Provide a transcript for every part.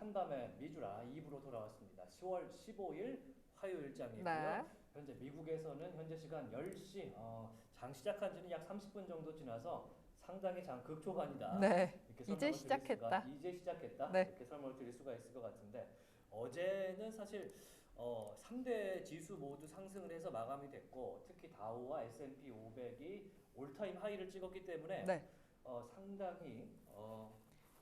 한밤의 미주라 2부로 돌아왔습니다. 10월 15일 화요일장이고요. 네. 현재 미국에서는 현재 시간 10시, 장 시작한 지는 약 30분 정도 지나서 상당히 장 극초반이다. 네. 이렇게 이제 설명을 시작했다. 이제 시작했다. 네. 이렇게 설명을 드릴 수가 있을 것 같은데 어제는 사실 3대 지수 모두 상승을 해서 마감이 됐고 특히 다우와 S&P 500이 올타임 하이를 찍었기 때문에 네. 상당히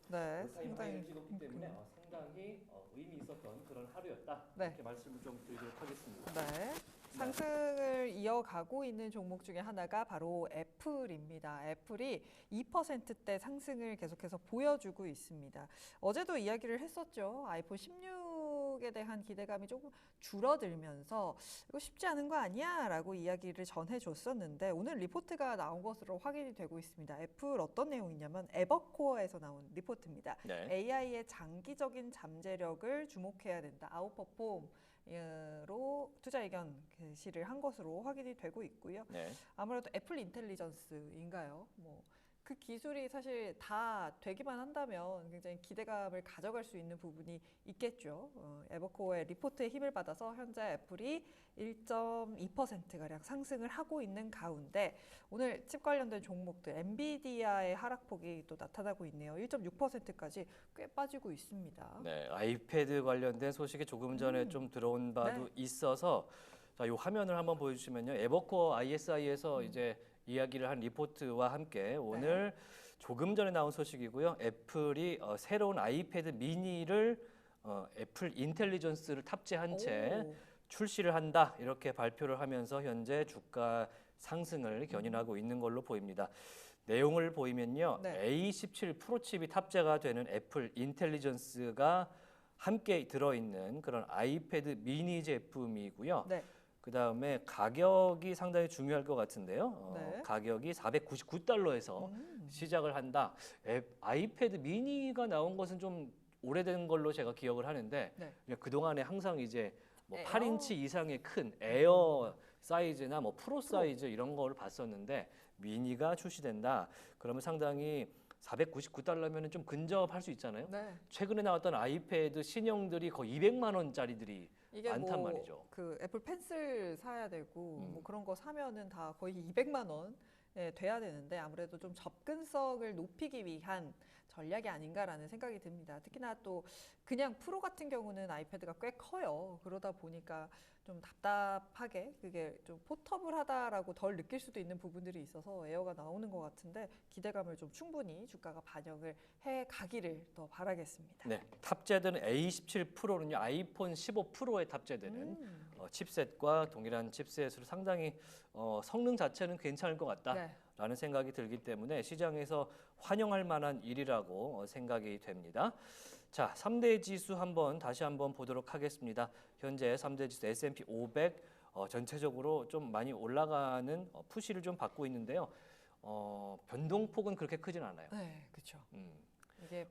네. 올타임 상당히 하이를 찍었기 때문에 상당히 의미 있었던 그런 하루였다. 네. 이렇게 말씀을 좀 드리도록 하겠습니다. 네. 상승을 이어가고 있는 종목 중에 하나가 바로 애플입니다. 애플이 2%대 상승을 계속해서 보여주고 있습니다. 어제도 이야기를 했었죠. 아이폰 16에 대한 기대감이 조금 줄어들면서 이거 쉽지 않은 거 아니야? 라고 이야기를 전해줬었는데 오늘 리포트가 나온 것으로 확인이 되고 있습니다. 애플 어떤 내용이냐면 에버코어에서 나온 리포트입니다. 네. AI의 장기적인 잠재력을 주목해야 된다. 아웃퍼폼 로 투자 의견 게시를 한 것으로 확인이 되고 있고요. 네. 아무래도 애플 인텔리전스인가요? 그 기술이 사실 다 되기만 한다면 굉장히 기대감을 가져갈 수 있는 부분이 있겠죠. 에버코어의 리포트에 힘을 받아서 현재 애플이 1.2%가량 상승을 하고 있는 가운데 오늘 칩 관련된 종목들 엔비디아의 하락폭이 또 나타나고 있네요. 1.6%까지 꽤 빠지고 있습니다. 네, 아이패드 관련된 소식이 조금 전에 좀 들어온 바도 네. 있어서 자, 이 화면을 한번 보여주시면요. 에버코어 ISI에서 이제 이야기를 한 리포트와 함께 오늘 조금 전에 나온 소식이고요. 애플이 새로운 아이패드 미니를 애플 인텔리전스를 탑재한 채 출시를 한다 이렇게 발표를 하면서 현재 주가 상승을 견인하고 있는 걸로 보입니다. 내용을 보이면요. 네. A17 프로 칩이 탑재가 되는 애플 인텔리전스가 함께 들어있는 그런 아이패드 미니 제품이고요. 네. 그 다음에 가격이 상당히 중요할 것 같은데요. 네. 가격이 499달러에서 시작을 한다. 아이패드 미니가 나온 것은 좀 오래된 걸로 제가 기억을 하는데 네. 그동안에 항상 이제 뭐 에어. 8인치 이상의 큰 에어 사이즈나 뭐 프로 사이즈 이런 거를 봤었는데 미니가 출시된다. 그러면 상당히 499달러면 좀 근접할 수 있잖아요. 네. 최근에 나왔던 아이패드 신형들이 거의 200만 원짜리들이 이게 많단 말이죠. 그 애플 펜슬 사야 되고 뭐 그런 거 사면은 다 거의 200만 원 돼야 되는데 아무래도 좀 접근성을 높이기 위한 전략이 아닌가라는 생각이 듭니다. 특히나 또 그냥 프로 같은 경우는 아이패드가 꽤 커요. 그러다 보니까 좀 답답하게 그게 좀 포터블하다라고 덜 느낄 수도 있는 부분들이 있어서 에어가 나오는 것 같은데 기대감을 좀 충분히 주가가 반영을 해 가기를 더 바라겠습니다. 네, 탑재되는 A17 프로는요 아이폰 15 프로에 탑재되는 칩셋과 동일한 칩셋으로 상당히 성능 자체는 괜찮을 것 같다라는 생각이 들기 때문에 시장에서 환영할 만한 일이라고 생각이 됩니다. 자, 3대 지수 다시 한번 보도록 하겠습니다. 현재 3대 지수 S&P 500 전체적으로 좀 많이 올라가는 푸시를 좀 받고 있는데요. 변동폭은 그렇게 크진 않아요. 네, 그렇죠. 이게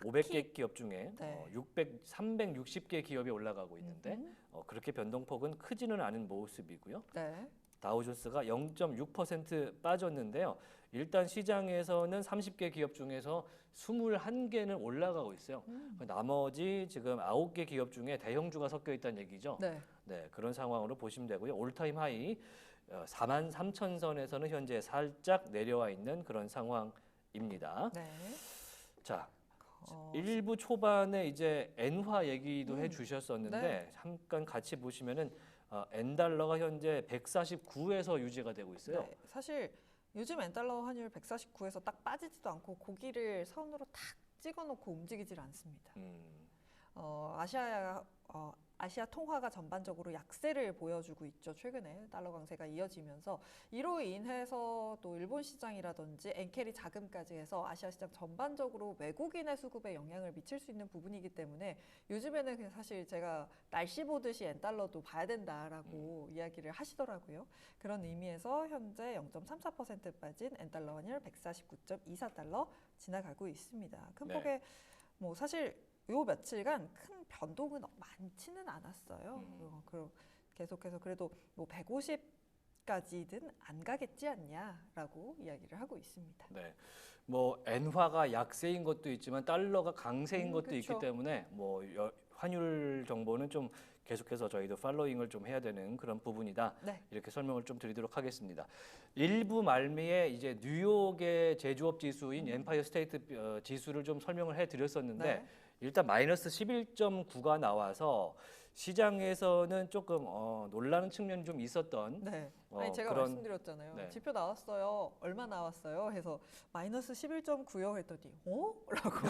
500개 기업 중에 네. 360개 기업이 올라가고 있는데 그렇게 변동폭은 크지는 않은 모습이고요. 네. 다우존스가 0.6% 빠졌는데요. 일단 시장에서는 30개 기업 중에서 21개는 올라가고 있어요. 나머지 지금 9개 기업 중에 대형주가 섞여 있다는 얘기죠. 네. 네, 그런 상황으로 보시면 되고요. 올타임 하이 43,000선에서는 현재 살짝 내려와 있는 그런 상황입니다. 네. 자, 일부 초반에 이제 엔화 얘기도 해주셨었는데 네. 잠깐 같이 보시면은 엔달러가 현재 149에서 유지가 되고 있어요. 네, 사실 요즘 엔달러 환율 149에서 딱 빠지지도 않고 고기를 선으로 탁 찍어놓고 움직이질 않습니다. 아시아 통화가 전반적으로 약세를 보여주고 있죠. 최근에 달러 강세가 이어지면서 이로 인해서 또 일본 시장이라든지 엔캐리 자금까지 해서 아시아 시장 전반적으로 외국인의 수급에 영향을 미칠 수 있는 부분이기 때문에 요즘에는 그냥 사실 제가 날씨 보듯이 엔달러도 봐야 된다라고 이야기를 하시더라고요. 그런 의미에서 현재 0.34% 빠진 엔달러 환율 149.24달러 지나가고 있습니다. 큰 폭의 뭐 사실 요 며칠간 큰 변동은 많지는 않았어요. 계속해서 그래도 뭐 150 20까지는 안 가겠지 않냐라고 이야기를 하고 있습니다. 네. 뭐 엔화가 약세인 것도 있지만 달러가 강세인 것도 그쵸. 있기 때문에 뭐 환율 정보는 좀 계속해서 저희도 팔로잉을 좀 해야 되는 그런 부분이다. 네. 이렇게 설명을 좀 드리도록 하겠습니다. 일부 말미에 이제 뉴욕의 제조업 지수인 엠파이어 스테이트 지수를 좀 설명을 해드렸었는데 네. 일단 마이너스 11.9가 나와서 시장에서는 조금 놀라는 측면이 좀 있었던 네. 아니 제가 그런 말씀드렸잖아요. 네. 지표 나왔어요. 얼마 나왔어요? 해서 마이너스 11.9요 했더니 라고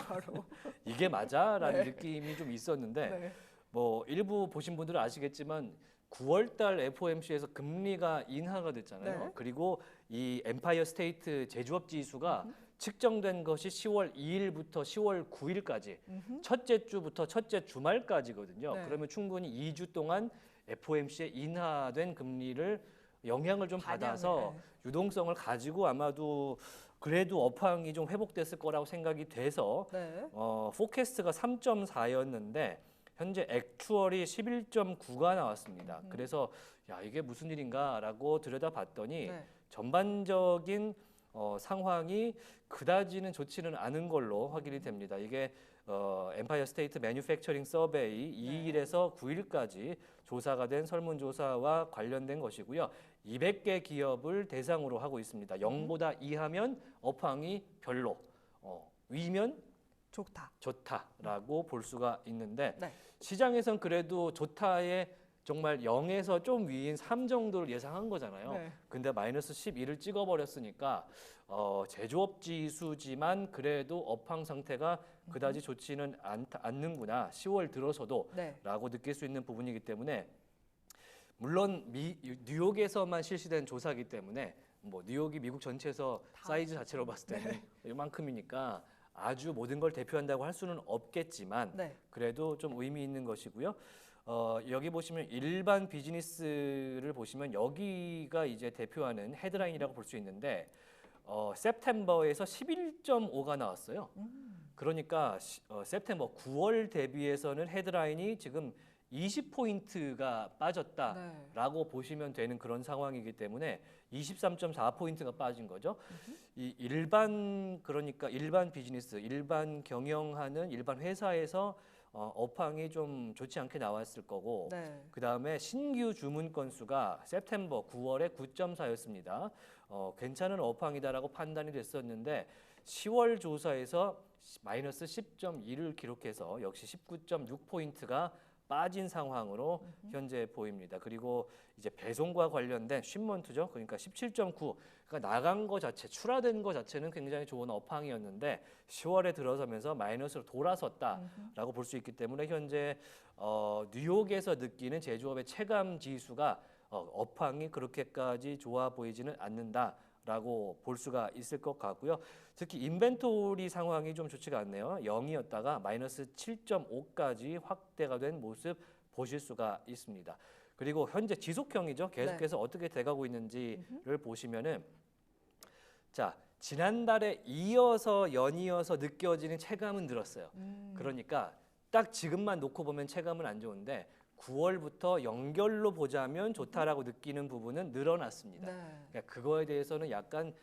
바로 이게 맞아라는 네. 느낌이 좀 있었는데 네. 뭐 일부 보신 분들은 아시겠지만 9월달 FOMC에서 금리가 인하가 됐잖아요. 네. 그리고 이 엠파이어 스테이트 제조업 지수가 측정된 것이 10월 2일부터 10월 9일까지 첫째 주부터 첫째 주말까지거든요. 네. 그러면 충분히 2주 동안 FOMC에 인하된 금리를 영향을 좀 받아서 네. 유동성을 가지고 아마도 그래도 업황이 좀 회복됐을 거라고 생각이 돼서 네. 포캐스트가 3.4였는데 현재 액추얼이 11.9가 나왔습니다. 그래서 야 이게 무슨 일인가라고 들여다봤더니 네. 전반적인 상황이 그다지는 좋지는 않은 걸로 확인이 됩니다. 이게 엠파이어 스테이트 매뉴팩처링 서베이 2일에서 9일까지 조사가 된 설문조사와 관련된 것이고요. 200개 기업을 대상으로 하고 있습니다. 0보다 이하면 업황이 별로, 위면 좋다라고 볼 수가 있는데 네. 시장에선 그래도 좋다에 정말 0에서 좀 위인 3 정도를 예상한 거잖아요. 네. 근데 마이너스 11을 찍어버렸으니까 제조업 지수지만 그래도 업황 상태가 그다지 좋지는 않는구나. 10월 들어서도 네. 라고 느낄 수 있는 부분이기 때문에 물론 뉴욕에서만 실시된 조사이기 때문에 뭐 뉴욕이 미국 전체에서 사이즈 자체로 봤을 때는 이만큼이니까 아주 모든 걸 대표한다고 할 수는 없겠지만 네. 그래도 좀 의미 있는 것이고요. 여기 보시면 일반 비즈니스를 보시면 여기가 이제 대표하는 헤드라인이라고 볼 수 있는데 september에서 11.5가 나왔어요. 그러니까 september 9월 대비해서는 헤드라인이 지금 20포인트가 빠졌다라고 보시면 되는 그런 상황이기 때문에 23.4포인트가 빠진 거죠. 이 그러니까 일반 비즈니스, 일반 경영하는 일반 회사에서 업황이 좀 좋지 않게 나왔을 거고 네. 그다음에 신규 주문 건수가 september 9월에 9.4였습니다. 괜찮은 업황이다라고 판단이 됐었는데 10월 조사에서 마이너스 10.2를 기록해서 역시 19.6포인트가 빠진 상황으로 현재 보입니다. 그리고 이제 배송과 관련된 쉥먼트죠. 그러니까 17.9. 그러니까 나간 거 자체, 출하된 거 자체는 굉장히 좋은 업황이었는데 10월에 들어서면서 마이너스로 돌아섰다라고 볼 수 있기 때문에 현재 뉴욕에서 느끼는 제조업의 체감 지수가 업황이 그렇게까지 좋아 보이지는 않는다라고 볼 수가 있을 것 같고요. 특히 인벤토리 상황이 좀 좋지가 않네요. 0이었다가 마이너스 7.5까지 확대가 된 모습 보실 수가 있습니다. 그리고 현재 지속형이죠. 계속해서 어떻게 돼가고 있는지를 보시면은 자 지난달에 연이어서 느껴지는 체감은 늘었어요. 그러니까 딱 지금만 놓고 보면 체감은 안 좋은데 9월부터 연결로 보자면 좋다라고 느끼는 부분은 늘어났습니다. 네. 그러니까 그거에 대해서는 약간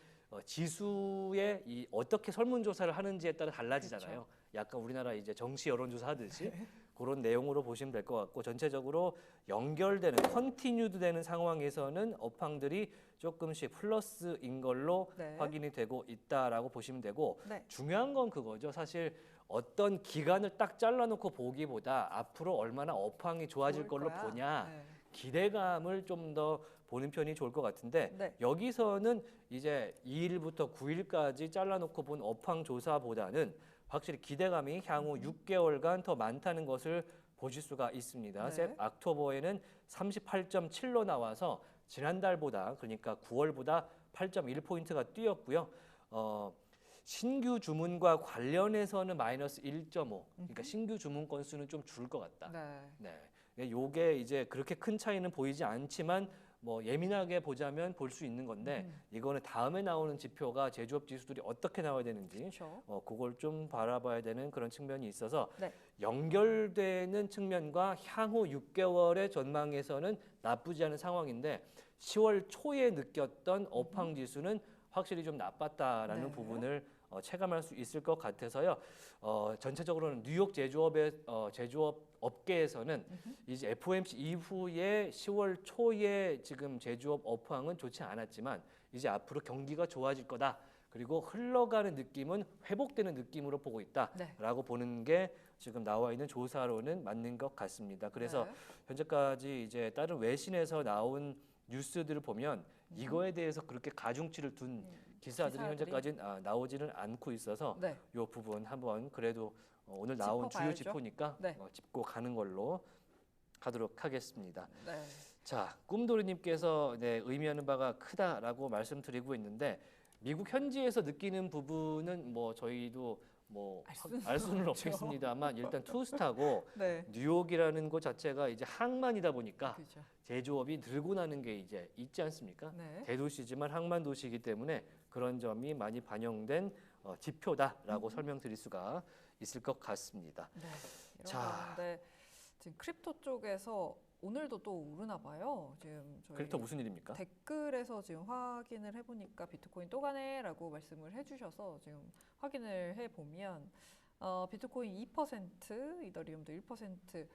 지수에 어떻게 설문조사를 하는지에 따라 달라지잖아요. 그쵸. 약간 우리나라 이제 정치 여론조사 하듯이 그런 내용으로 보시면 될 것 같고 전체적으로 연결되는 컨티뉴드 되는 상황에서는 업황들이 조금씩 플러스인 걸로 네. 확인이 되고 있다라고 보시면 되고 네. 중요한 건 그거죠. 사실 어떤 기간을 딱 잘라놓고 보기보다 앞으로 얼마나 업황이 좋아질 좋을 걸로 거야. 보냐 네. 기대감을 좀 더 보는 편이 좋을 것 같은데 네. 여기서는 이제 2일부터 9일까지 잘라놓고 본 업황 조사보다는 확실히 기대감이 향후 6개월간 더 많다는 것을 보실 수가 있습니다. 네. 옥토버에는 38.7로 나와서 지난달보다 그러니까 9월보다 8.1포인트가 뛰었고요. 신규 주문과 관련해서는 마이너스 1.5. 그러니까 신규 주문 건수는 좀 줄 것 같다. 네. 네. 요게 이제 그렇게 큰 차이는 보이지 않지만 뭐 예민하게 보자면 볼 수 있는 건데 이거는 다음에 나오는 지표가 제조업 지수들이 어떻게 나와야 되는지 그렇죠. 그걸 좀 바라봐야 되는 그런 측면이 있어서 네. 연결되는 측면과 향후 6개월의 전망에서는 나쁘지 않은 상황인데 10월 초에 느꼈던 업황 지수는 확실히 좀 나빴다라는 네. 부분을 체감할 수 있을 것 같아서요. 전체적으로는 뉴욕 제조업의 제조업 업계에서는 이제 FOMC 이후에 10월 초에 지금 제조업 업황은 좋지 않았지만 이제 앞으로 경기가 좋아질 거다. 그리고 흘러가는 느낌은 회복되는 느낌으로 보고 있다라고 네. 보는 게 지금 나와 있는 조사로는 맞는 것 같습니다. 그래서 네. 현재까지 이제 다른 외신에서 나온 뉴스들을 보면 이거에 대해서 그렇게 가중치를 둔 기사들이 현재까지는 나오지는 않고 있어서 네. 이 부분 한번 그래도 오늘 나온 주요 짚어봐야죠. 지표니까 네. 짚고 가는 걸로 하도록 하겠습니다. 네. 자, 꿈돌이님께서 네, 의미하는 바가 크다라고 말씀드리고 있는데 미국 현지에서 느끼는 부분은 뭐 저희도 뭐 알 수는 없겠습니다만 일단 투스타고 네. 뉴욕이라는 곳 자체가 이제 항만이다 보니까 그렇죠. 제조업이 늘고 나는 게 이제 있지 않습니까? 네. 대도시지만 항만 도시이기 때문에 그런 점이 많이 반영된 지표다라고 설명드릴 수가 있을 것 같습니다. 네. 자. 그런데 지금 크립토 쪽에서 오늘도 또 오르나 봐요. 지금 저희 크립토 무슨 일입니까? 댓글에서 지금 확인을 해보니까 비트코인 또 가네라고 말씀을 해주셔서 지금 확인을 해보면 비트코인 2%, 이더리움도 1%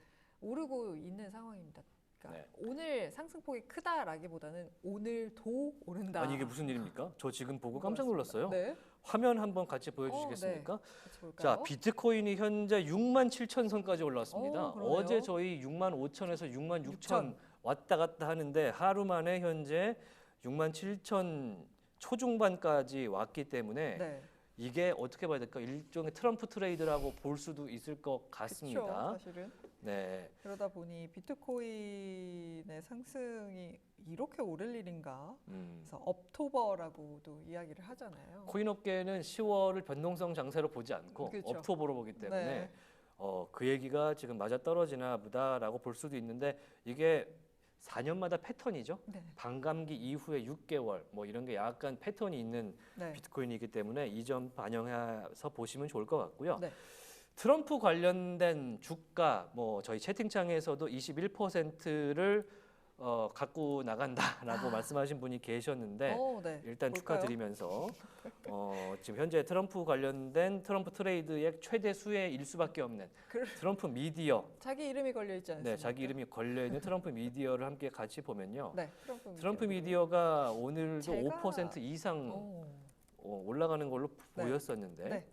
오르고 있는 상황입니다. 그러니까 네. 오늘 상승폭이 크다라기보다는 오늘도 오른다. 아니 이게 무슨 일입니까? 저 지금 보고 깜짝 놀랐어요. 네. 화면 한번 같이 보여주시겠습니까? 네. 같이 볼까요? 자, 비트코인이 현재 67,000선까지 올랐습니다. 그러네요. 어제 저희 65,000에서 66,000 왔다 갔다 하는데 하루 만에 현재 67,000 초중반까지 왔기 때문에 네. 이게 어떻게 봐야 될까? 일종의 트럼프 트레이드라고 볼 수도 있을 것 같습니다. 그렇죠, 사실은. 네. 그러다 보니 비트코인의 상승이 이렇게 오를 일인가? 그래서 업토버라고도 이야기를 하잖아요. 코인 업계는 10월을 변동성 장세로 보지 않고 그렇죠. 업토버로 보기 때문에 네. 그 얘기가 지금 맞아 떨어지나 보다라고 볼 수도 있는데 이게 4년마다 패턴이죠. 네. 반감기 이후에 6개월 뭐 이런 게 약간 패턴이 있는 네. 비트코인이기 때문에 이 점 반영해서 보시면 좋을 것 같고요. 네. 트럼프 관련된 주가 뭐 저희 채팅창에서도 21%를 갖고 나간다라고 말씀하신 분이 계셨는데 네. 일단 볼까요? 축하드리면서 지금 현재 트럼프 관련된 트럼프 트레이드의 최대 수혜일 수밖에 없는 트럼프 미디어 자기 이름이 걸려 있지 않습니까? 네, 자기 이름이 걸려 있는 트럼프 미디어를 함께 같이 보면요. 네, 트럼프 미디어가 오늘도 제가- 5% 이상 올라가는 걸로 네. 보였었는데 네.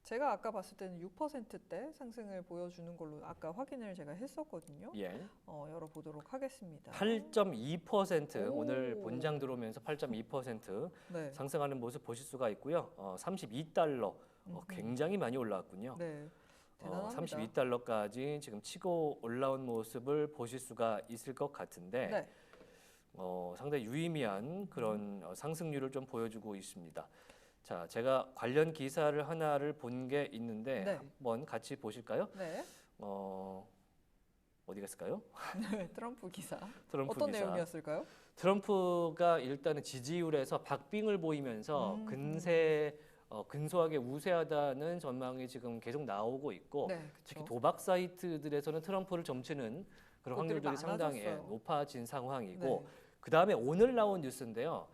제가 아까 봤을 때는 6%대 상승을 보여주는 걸로 아까 확인을 제가 했었거든요. 예. 열어보도록 하겠습니다. 8.2% 오. 오늘 본장 들어오면서 8.2% 네. 상승하는 모습 보실 수가 있고요. 32달러 굉장히 많이 올라왔군요. 네. 대단합니다. 32달러까지 지금 치고 올라온 모습을 보실 수가 있을 것 같은데 네. 상당히 유의미한 그런 상승률을 좀 보여주고 있습니다. 자, 제가 관련 기사를 하나를 본 게 있는데 네. 한번 같이 보실까요? 네. 어디 갔을까요? 트럼프 기사. 트럼프 어떤 기사. 내용이었을까요? 트럼프가 일단은 지지율에서 박빙을 보이면서 근소하게 우세하다는 전망이 지금 계속 나오고 있고 네, 특히 그렇죠. 도박 사이트들에서는 트럼프를 점치는 그런 것들이 확률들이 상당히 많아졌어요. 높아진 상황이고 네. 그 다음에 오늘 나온 뉴스인데요.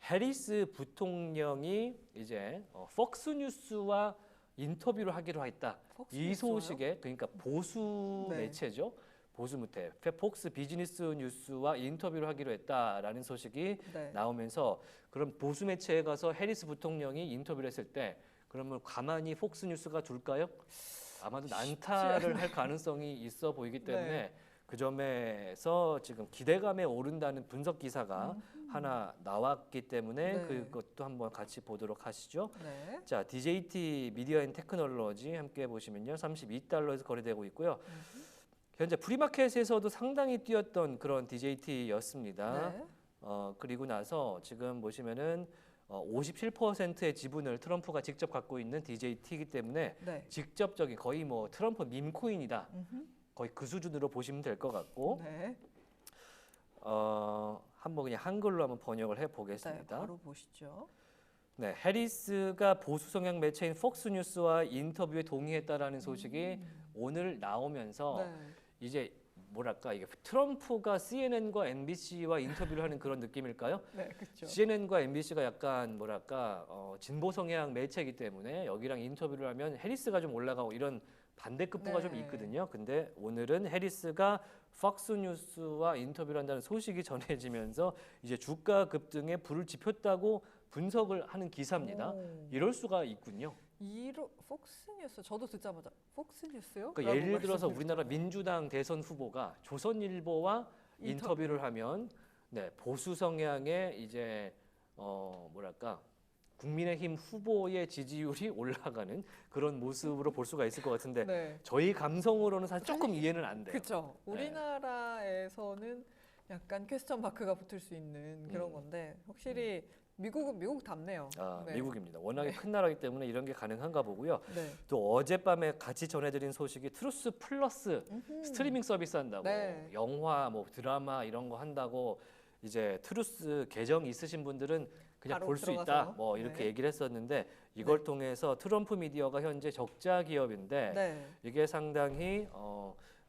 해리스 부통령이 이제 폭스 뉴스와 인터뷰를 하기로 했다. 폭스 이 뉴스와요? 소식에 그러니까 보수 네. 매체죠. 보수 매체 폭스 비즈니스 뉴스와 인터뷰를 하기로 했다라는 소식이 네. 나오면서 그럼 보수 매체에 가서 해리스 부통령이 인터뷰를 했을 때 그러면 가만히 폭스 뉴스가 둘까요? 아마도 난타를 할 가능성이 있어 보이기 때문에 네. 그 점에서 지금 기대감에 오른다는 분석 기사가 하나 나왔기 때문에 네. 그것도 한번 같이 보도록 하시죠. 네. 자, DJT 미디어 앤 테크놀로지 함께 보시면요. 32달러에서 거래되고 있고요. 현재 프리마켓에서도 상당히 뛰었던 그런 DJT였습니다. 네. 그리고 나서 지금 보시면은 57%의 지분을 트럼프가 직접 갖고 있는 DJT이기 때문에 네. 직접적인 거의 뭐 트럼프 밈코인이다. 거의 그 수준으로 보시면 될 것 같고 네. 한번 그냥 한글로 한번 번역을 네, 해보겠습니다. 바로 보시죠. 네, 해리스가 보수 성향 매체인 폭스뉴스와 인터뷰에 동의했다라는 소식이 오늘 나오면서 네. 이제 뭐랄까 이게 트럼프가 CNN과 NBC와 인터뷰를 하는 그런 느낌일까요? 네, 그렇죠. CNN과 NBC가 약간 뭐랄까 진보 성향 매체이기 때문에 여기랑 인터뷰를 하면 해리스가 좀 올라가고 이런 반대급부가 좀 네. 있거든요. 근데 오늘은 해리스가 폭스뉴스와 인터뷰를 한다는 소식이 전해지면서 이제 주가 급등에 불을 지폈다고 분석을 하는 기사입니다. 이럴 수가 있군요. 폭스뉴스 저도 듣자마자 폭스뉴스요? 그러니까 예를 들어서 우리나라 민주당 대선 후보가 조선일보와 인터뷰를 하면 네, 보수 성향의 이제 뭐랄까 국민의힘 후보의 지지율이 올라가는 그런 모습으로 볼 수가 있을 것 같은데 네. 저희 감성으로는 사실 조금 이해는 안 돼요. 그렇죠. 네. 우리나라에서는 약간 퀘스천 마크가 붙을 수 있는 그런 건데 확실히 미국은 미국답네요. 네. 미국입니다. 워낙에 큰 나라이기 때문에 이런 게 가능한가 보고요. 네. 또 어젯밤에 같이 전해드린 소식이 트루스 플러스 스트리밍 서비스 한다고 네. 영화, 뭐 드라마 이런 거 한다고 이제 트루스 계정 있으신 분들은 그냥 볼 수 있다 들어가서. 뭐 이렇게 네. 얘기를 했었는데 이걸 통해서 트럼프 미디어가 현재 적자 기업인데 네. 이게 상당히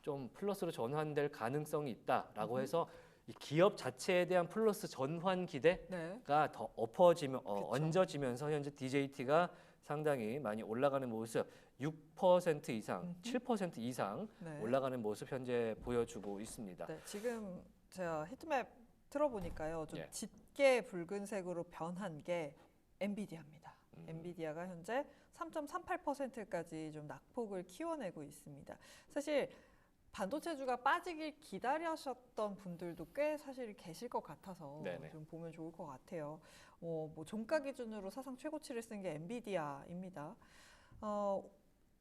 좀 플러스로 전환될 가능성이 있다라고 해서 이 기업 자체에 대한 플러스 전환 기대가 네. 더 얹어지면서 현재 DJT가 상당히 많이 올라가는 모습 6% 이상, 7% 이상 네. 올라가는 모습 현재 보여주고 있습니다. 네. 지금 제가 히트맵 틀어보니까요. 좀 예. 짙게 붉은색으로 변한 게 엔비디아입니다. 엔비디아가 현재 3.38%까지 좀 낙폭을 키워내고 있습니다. 사실 반도체주가 빠지길 기다리셨던 분들도 꽤 사실 계실 것 같아서 네네. 좀 보면 좋을 것 같아요. 뭐 종가 기준으로 사상 최고치를 쓴 게 엔비디아입니다.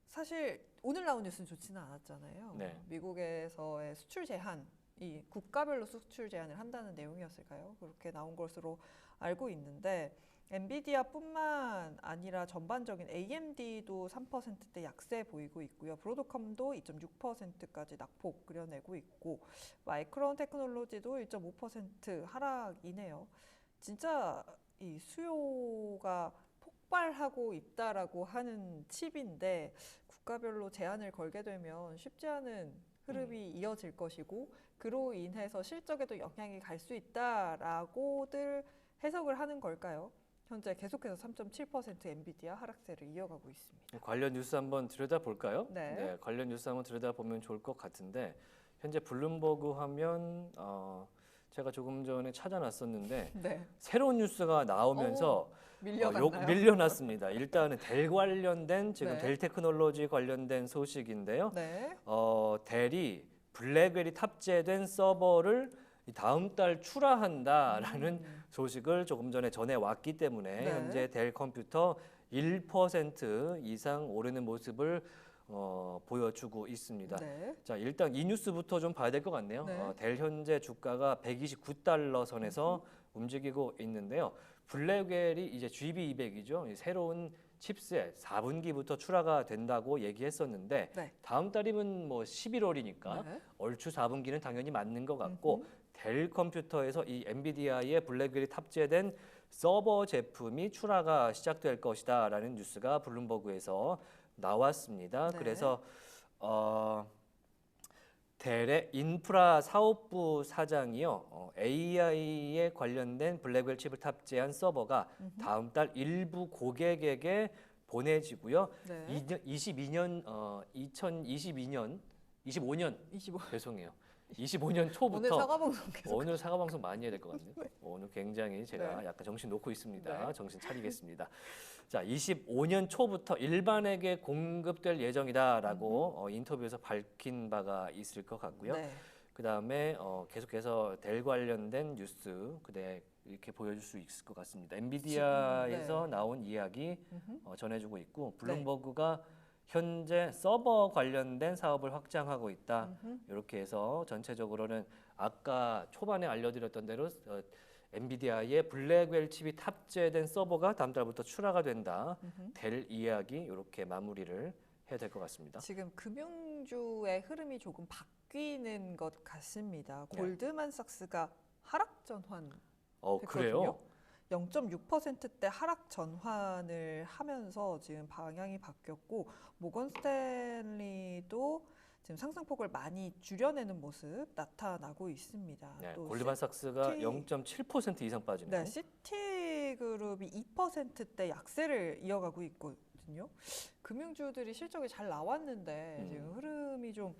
사실 오늘 나온 뉴스는 좋지는 않았잖아요. 네. 미국에서의 수출 제한, 이 국가별로 수출 제한을 한다는 내용이었을까요? 그렇게 나온 것으로 알고 있는데 엔비디아뿐만 아니라 전반적인 AMD도 3%대 약세 보이고 있고요. 브로드컴도 2.6%까지 낙폭 그려내고 있고 마이크론 테크놀로지도 1.5% 하락이네요. 진짜 이 수요가 폭발하고 있다라고 하는 칩인데 국가별로 제한을 걸게 되면 쉽지 않은 흐름이 이어질 것이고 그로 인해서 실적에도 영향이 갈 수 있다라고들 해석을 하는 걸까요? 현재 계속해서 3.7% 엔비디아 하락세를 이어가고 있습니다. 관련 뉴스 한번 들여다볼까요? 네. 관련 뉴스 한번 들여다보면 좋을 것 같은데 현재 블룸버그 화면 제가 조금 전에 찾아놨었는데 네. 새로운 뉴스가 나오면서 밀려났습니다. 일단은 델 관련된 지금 네. 델 테크놀로지 관련된 소식인데요. 네. 델이 블랙웰이 탑재된 서버를 다음 달 출하한다라는 소식을 조금 전에 전해왔기 때문에 네. 현재 델 컴퓨터 1% 이상 오르는 모습을 보여주고 있습니다. 네. 자, 일단 이 뉴스부터 좀 봐야 될 것 같네요. 네. 델 현재 주가가 129달러 선에서 움직이고 있는데요. 블랙웰이 이제 GB200이죠. 새로운 칩셋 4분기부터 출하가 된다고 얘기했었는데 네. 다음 달이면 뭐 11월이니까 네. 얼추 4분기는 당연히 맞는 것 같고 델 컴퓨터에서 이 엔비디아의 블랙웰이 탑재된 서버 제품이 출하가 시작될 것이다라는 뉴스가 블룸버그에서 나왔습니다. 네. 그래서 델의 인프라 사업부 사장이요, AI에 관련된 블랙웰 칩을 탑재한 서버가 다음 달 일부 고객에게 보내지고요. 네. 2025년 25. 죄송해요. 25년 초부터 오늘 사과방송 계속. 오늘 사과 방송 많이 해야 될 것 같네요. 오늘 굉장히 제가 네. 약간 정신 놓고 있습니다. 네. 정신 차리겠습니다. 자, 25년 초부터 일반에게 공급될 예정이다라고 인터뷰에서 밝힌 바가 있을 것 같고요. 네. 그 다음에 계속해서 델 관련된 뉴스 이렇게 보여줄 수 있을 것 같습니다. 엔비디아에서 네. 나온 이야기 전해주고 있고 블룸버그가 현재 서버 관련된 사업을 확장하고 있다. 이렇게 해서 전체적으로는 아까 초반에 알려드렸던 대로 엔비디아의 블랙웰 칩이 탑재된 서버가 다음 달부터 출하가 된다. 델 이야기 이렇게 마무리를 해야 될 것 같습니다. 지금 금융주의 흐름이 조금 바뀌는 것 같습니다. 네. 골드만삭스가 하락 전환 그래요? 0.6%대 하락 전환을 하면서 지금 방향이 바뀌었고 모건 스탠리도 지금 상승폭을 많이 줄여내는 모습 나타나고 있습니다. 네, 또 골드만삭스가 시티- 0.7% 이상 빠지네요. 네, 시티그룹이 2%대 약세를 이어가고 있거든요. 금융주들이 실적이 잘 나왔는데 지금 흐름이 좀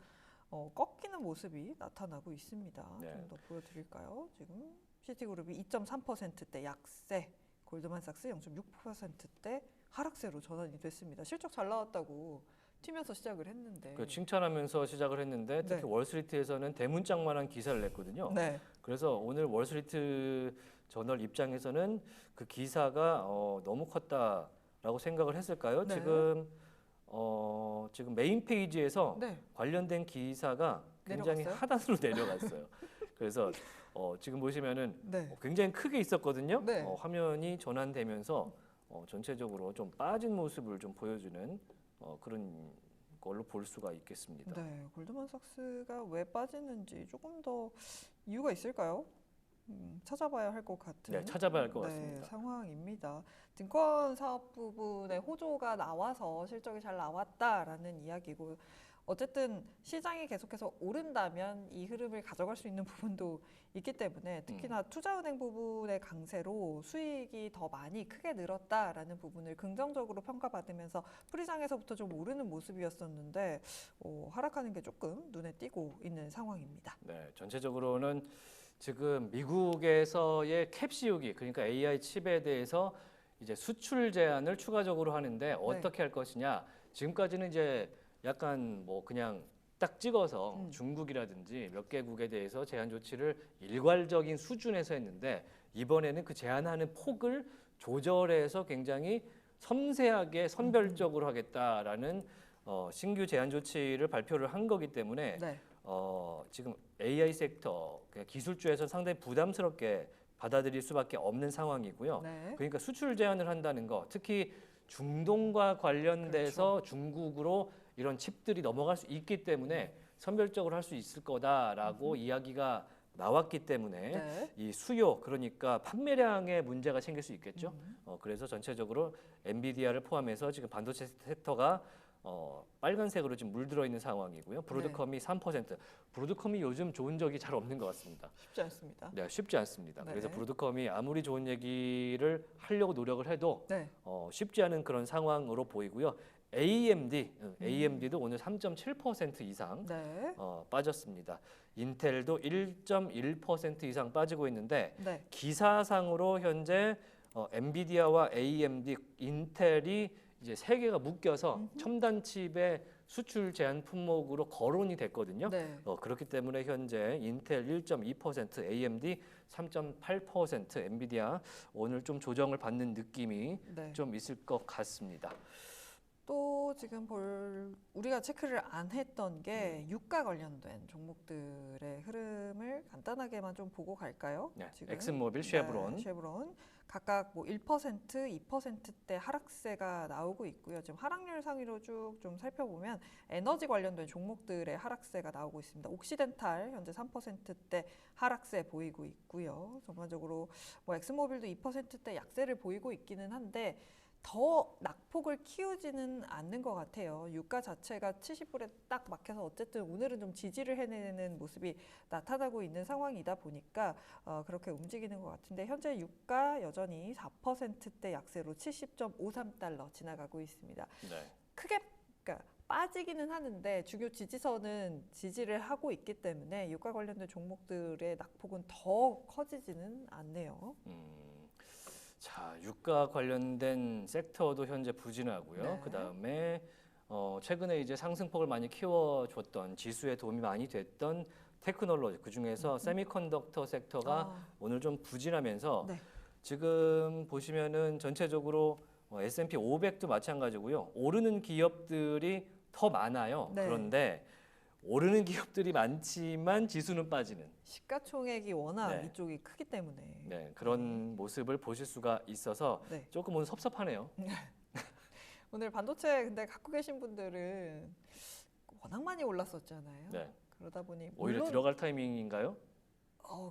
꺾이는 모습이 나타나고 있습니다. 네. 좀 더 보여드릴까요? 지금 시티그룹이 2.3%대 약세, 골드만삭스 0.6%대 하락세로 전환이 됐습니다. 실적 잘 나왔다고 튀면서 시작을 했는데. 칭찬하면서 시작을 했는데 특히 네. 월스트리트에서는 대문짝만한 기사를 냈거든요. 네, 그래서 오늘 월스트리트 저널 입장에서는 그 기사가 너무 컸다라고 생각을 했을까요? 네. 지금 메인 페이지에서 네, 관련된 기사가 굉장히 내려갔어요? 하단으로 내려갔어요. 그래서 지금 보시면은 네, 굉장히 크게 있었거든요. 네. 화면이 전환되면서 전체적으로 좀 빠진 모습을 좀 보여주는 그런 걸로 볼 수가 있겠습니다. 네, 골드만삭스가 왜 빠지는지 조금 더 이유가 있을까요? 찾아봐야 할 것 같은 네, 찾아봐야 할 것 같습니다. 상황입니다. 증권 사업 부분에 호조가 나와서 실적이 잘 나왔다라는 이야기고 어쨌든 시장이 계속해서 오른다면 이 흐름을 가져갈 수 있는 부분도 있기 때문에 특히나 투자은행 부분의 강세로 수익이 더 많이 크게 늘었다라는 부분을 긍정적으로 평가받으면서 프리장에서부터 좀 오르는 모습이었었는데 하락하는 게 조금 눈에 띄고 있는 상황입니다. 네, 전체적으로는 지금 미국에서의 캡 씌우기, 그러니까 AI 칩에 대해서 이제 수출 제한을 추가적으로 하는데 어떻게 할 것이냐. 지금까지는 이제 약간 뭐 그냥 딱 찍어서 중국이라든지 몇 개국에 대해서 제한 조치를 일괄적인 수준에서 했는데 이번에는 그 제한하는 폭을 조절해서 굉장히 섬세하게 선별적으로 하겠다라는 신규 제한 조치를 발표를 한 거기 때문에 네. 지금 AI 섹터 기술주에서 상당히 부담스럽게 받아들일 수밖에 없는 상황이고요. 네. 그러니까 수출 제한을 한다는 거, 특히 중동과 관련돼서 그렇죠. 중국으로 이런 칩들이 넘어갈 수 있기 때문에 선별적으로 할 수 있을 거다라고 이야기가 나왔기 때문에 네. 이 수요, 그러니까 판매량에 문제가 생길 수 있겠죠. 그래서 전체적으로 엔비디아를 포함해서 지금 반도체 섹터가 빨간색으로 지금 물들어 있는 상황이고요. 브로드컴이 3%. 브로드컴이 요즘 좋은 적이 잘 없는 것 같습니다. 쉽지 않습니다. 네, 쉽지 않습니다. 네. 그래서 브로드컴이 아무리 좋은 얘기를 하려고 노력을 해도 네. 쉽지 않은 그런 상황으로 보이고요. AMD도 오늘 3.7% 이상 네. 빠졌습니다. 인텔도 1.1% 이상 빠지고 있는데 네. 기사상으로 현재 엔비디아와 AMD, 인텔이 이제 세 개가 묶여서 첨단 칩의 수출 제한 품목으로 거론이 됐거든요. 네. 그렇기 때문에 현재 인텔 1.2%, AMD 3.8%, 엔비디아 오늘 좀 조정을 받는 느낌이 네. 좀 있을 것 같습니다. 또 지금 우리가 체크를 안 했던 게 유가 관련된 종목들의 흐름을 간단하게만 좀 보고 갈까요? 네, 지금? 엑슨모빌, 쉐브론. 네, 쉐브론 각각 뭐 1%, 2%대 하락세가 나오고 있고요. 지금 하락률 상위로 쭉 좀 살펴보면 에너지 관련된 종목들의 하락세가 나오고 있습니다. 옥시덴탈 현재 3%대 하락세 보이고 있고요. 전반적으로 뭐 엑슨모빌도 2%대 약세를 보이고 있기는 한데 더 낙폭을 키우지는 않는 것 같아요. 유가 자체가 70불에 딱 막혀서 어쨌든 오늘은 좀 지지를 해내는 모습이 나타나고 있는 상황이다 보니까 그렇게 움직이는 것 같은데 현재 유가 여전히 4%대 약세로 70.53달러 지나가고 있습니다. 네. 크게 그러니까 빠지기는 하는데 주요 지지선은 지지를 하고 있기 때문에 유가 관련된 종목들의 낙폭은 더 커지지는 않네요. 자, 유가 관련된 섹터도 현재 부진하고요. 네. 그다음에 최근에 이제 상승폭을 많이 키워줬던 지수에 도움이 많이 됐던 테크놀로지, 그중에서 세미컨덕터 섹터가 오늘 좀 부진하면서 네. 지금 보시면은 전체적으로 S&P 500도 마찬가지고요. 오르는 기업들이 더 많아요. 네. 그런데 오르는 기업들이 많지만 지수는 빠지는 시가총액이 워낙 네. 이쪽이 크기 때문에 그런 모습을 보실 수가 있어서 네. 조금 오늘 섭섭하네요. 오늘 반도체 근데 갖고 계신 분들은 워낙 많이 올랐었잖아요. 네. 그러다 보니 오히려 물론 들어갈 타이밍인가요?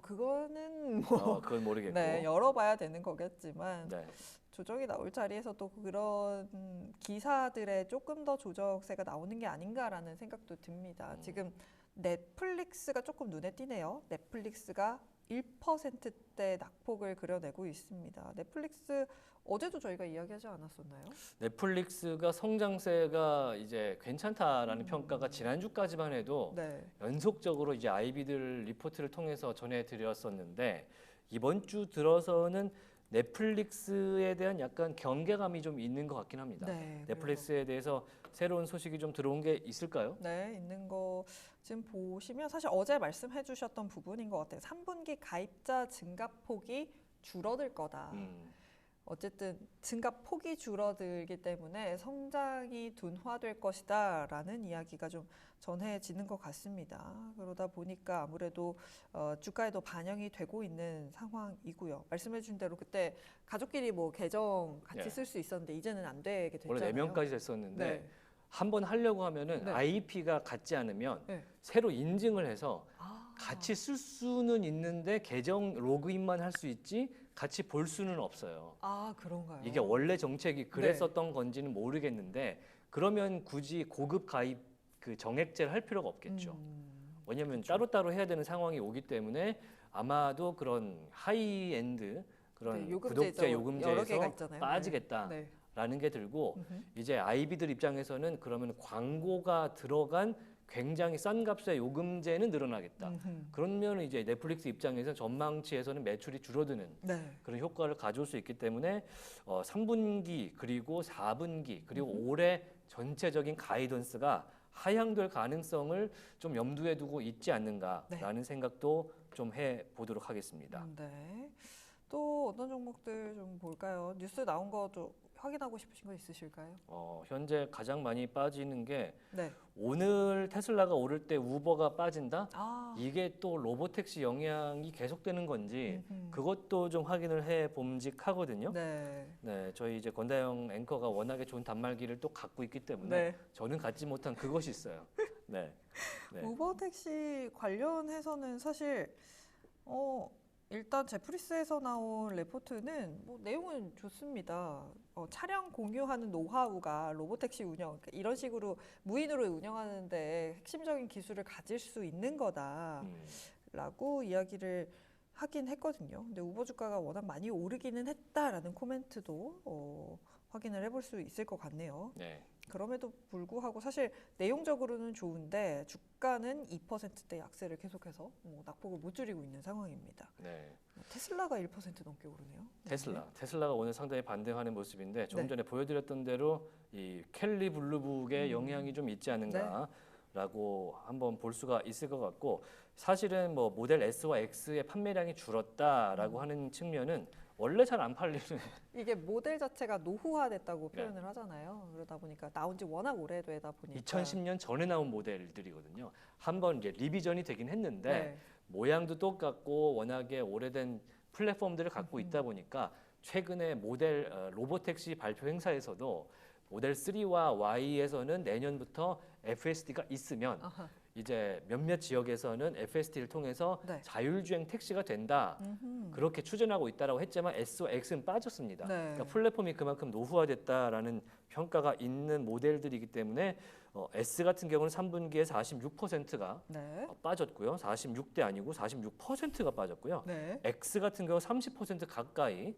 그거는 뭐 그건 모르겠고. 네, 열어봐야 되는 거겠지만 네. 조정이 나올 자리에서 또 그런 기사들에 조금 더 조정세가 나오는 게 아닌가라는 생각도 듭니다. 지금 넷플릭스가 조금 눈에 띄네요. 넷플릭스가 1%대 낙폭을 그려내고 있습니다. 넷플릭스 어제도 저희가 이야기하지 않았었나요? 넷플릭스가 성장세가 이제 괜찮다라는 평가가 지난주까지만 해도 네. 연속적으로 이제 아이비들 리포트를 통해서 전해드렸었는데 이번 주 들어서는 넷플릭스에 대한 약간 경계감이 좀 있는 것 같긴 합니다. 네, 넷플릭스에 대해서 새로운 소식이 좀 들어온 게 있을까요? 네, 있는 거 지금 보시면 사실 어제 말씀해 주셨던 부분인 것 같아요. 3분기 가입자 증가폭이 줄어들 거다. 어쨌든 증가폭이 줄어들기 때문에 성장이 둔화될 것이다 라는 이야기가 좀 전해지는 것 같습니다. 그러다 보니까 아무래도 주가에도 반영이 되고 있는 상황이고요. 말씀해 준 대로 그때 가족끼리 뭐 계정 같이 네. 쓸 수 있었는데 이제는 안 되게 됐잖아요. 원래 4명까지 됐었는데 네. 한 번 하려고 하면은 네. IP가 같지 않으면 네. 새로 인증을 해서 같이 쓸 수는 있는데 계정 로그인만 할 수 있지 같이 볼 수는 없어요. 그런가요? 이게 원래 정책이 그랬었던 건지는 모르겠는데 그러면 굳이 고급 가입 그 정액제를 할 필요가 없겠죠. 왜냐하면 따로따로 해야 되는 상황이 오기 때문에 아마도 그런 하이엔드 그런 요금제죠. 구독자 여러 개가 요금제에서 있잖아요. 빠지겠다라는 네. 게 들고 이제 아이비들 입장에서는 그러면 광고가 들어간 굉장히 싼 값의 요금제는 늘어나겠다. 그러면 이제 넷플릭스 입장에서 전망치에서는 매출이 줄어드는 네. 그런 효과를 가져올 수 있기 때문에 3분기 그리고 4분기 그리고 올해 전체적인 가이던스가 하향될 가능성을 좀 염두에 두고 있지 않는가라는 생각도 좀 해보도록 하겠습니다. 네. 또 어떤 종목들 좀 볼까요? 뉴스 나온 거 좀 확인하고 싶으신 거 있으실까요? 현재 가장 많이 빠지는 게 네. 오늘 테슬라가 오를 때 우버가 빠진다? 아, 이게 또 로보택시 영향이 계속되는 건지 그것도 좀 확인을 해 봄직하거든요. 네. 네, 저희 이제 권다영 앵커가 워낙에 좋은 단말기를 또 갖고 있기 때문에 네. 저는 갖지 못한 그것이 있어요. 네. 네. 우버 택시 관련해서는 사실 일단 제프리스에서 나온 레포트는 뭐 내용은 좋습니다. 차량 공유하는 노하우가 로보택시 운영, 그러니까 이런 식으로 무인으로 운영하는데 핵심적인 기술을 가질 수 있는 거다라고 이야기를 하긴 했거든요. 근데 우버 주가가 워낙 많이 오르기는 했다라는 코멘트도 확인을 해볼 수 있을 것 같네요. 네. 그럼에도 불구하고 사실 내용적으로는 좋은데 주가는 2%대 약세를 계속해서 낙폭을 못 줄이고 있는 상황입니다. 네. 테슬라가 1% 넘게 오르네요. 테슬라가 오늘 상당히 반등하는 모습인데 조금 네. 전에 보여드렸던 대로 이 켈리 블루북의 영향이 좀 있지 않은가라고 한번 볼 수가 있을 것 같고 사실은 뭐 모델 S와 X의 판매량이 줄었다라고 하는 측면은 원래 잘 안 팔리는 이게 모델 자체가 노후화됐다고 표현을 하잖아요. 그러다 보니까 나온 지 워낙 오래되다 보니까 2010년 전에 나온 모델들이거든요. 한번 이제 리비전이 되긴 했는데 모양도 똑같고 워낙에 오래된 플랫폼들을 갖고 있다 보니까 최근에 모델 로보택시 발표 행사에서도 모델 3와 Y에서는 내년부터 FSD가 있으면 이제 몇몇 지역에서는 FSD를 통해서 자율주행 택시가 된다. 그렇게 추진하고 있다라고 했지만 S와 X는 빠졌습니다. 그러니까 플랫폼이 그만큼 노후화됐다라는 평가가 있는 모델들이기 때문에 S 같은 경우는 3분기에 46%가 빠졌고요. 46대 아니고 46%가 빠졌고요. X 같은 경우 30% 가까이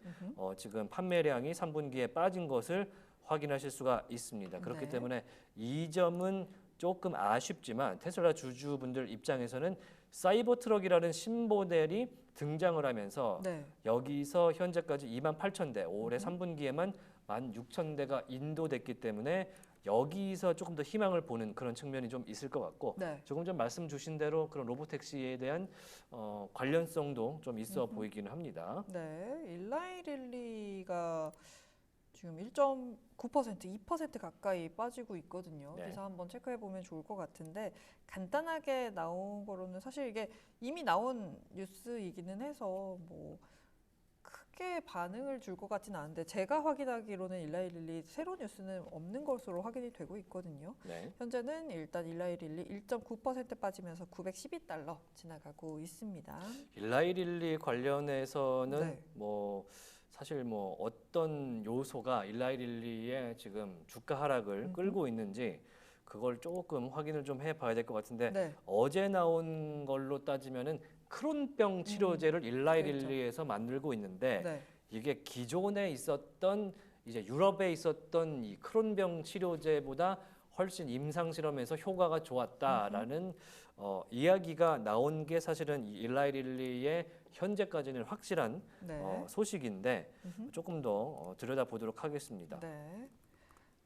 지금 판매량이 3분기에 빠진 것을 확인하실 수가 있습니다. 그렇기 때문에 이 점은 조금 아쉽지만 테슬라 주주분들 입장에서는 사이버 트럭이라는 신모델이 등장을 하면서 여기서 현재까지 28,000대, 올해 3분기에만 16,000대가 인도됐기 때문에 여기서 조금 더 희망을 보는 그런 측면이 좀 있을 것 같고 조금 전 말씀 주신 대로 그런 로보택시에 대한 관련성도 좀 있어 보이기는 합니다. 네, 일라이릴리가 지금 1.9%, 2% 가까이 빠지고 있거든요. 기사 한번 체크해 보면 좋을 것 같은데 간단하게 나온 거로는 사실 이게 이미 나온 뉴스이기는 해서 뭐 크게 반응을 줄 것 같지는 않은데 제가 확인하기로는 일라이릴리 새로운 뉴스는 없는 것으로 확인이 되고 있거든요. 네. 현재는 일단 일라이릴리 1.9% 빠지면서 912달러 지나가고 있습니다. 일라이릴리 관련해서는 네. 뭐 사실 뭐 어떤 요소가 일라이릴리의 지금 주가 하락을 끌고 있는지 그걸 조금 확인을 좀 해봐야 될 것 같은데 네. 어제 나온 걸로 따지면은 크론병 치료제를 일라이릴리에서 만들고 있는데 네. 이게 기존에 있었던 이제 유럽에 있었던 이 크론병 치료제보다 훨씬 임상 실험에서 효과가 좋았다라는 이야기가 나온 게 사실은 이 일라이릴리의 현재까지는 확실한 네. 소식인데 조금 더 들여다보도록 하겠습니다. 네.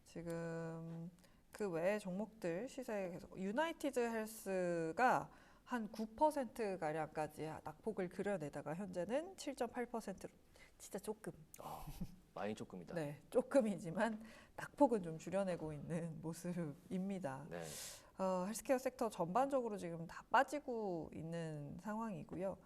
지금 그 외의 종목들 시세에 계속 유나이티드 헬스가 한 9% 가량까지 낙폭을 그려내다가 현재는 7.8%로 진짜 조금. 많이 조금이다. 네, 조금이지만 낙폭은 좀 줄여내고 있는 모습입니다. 네. 헬스케어 섹터 전반적으로 지금 다 빠지고 있는 상황이고요.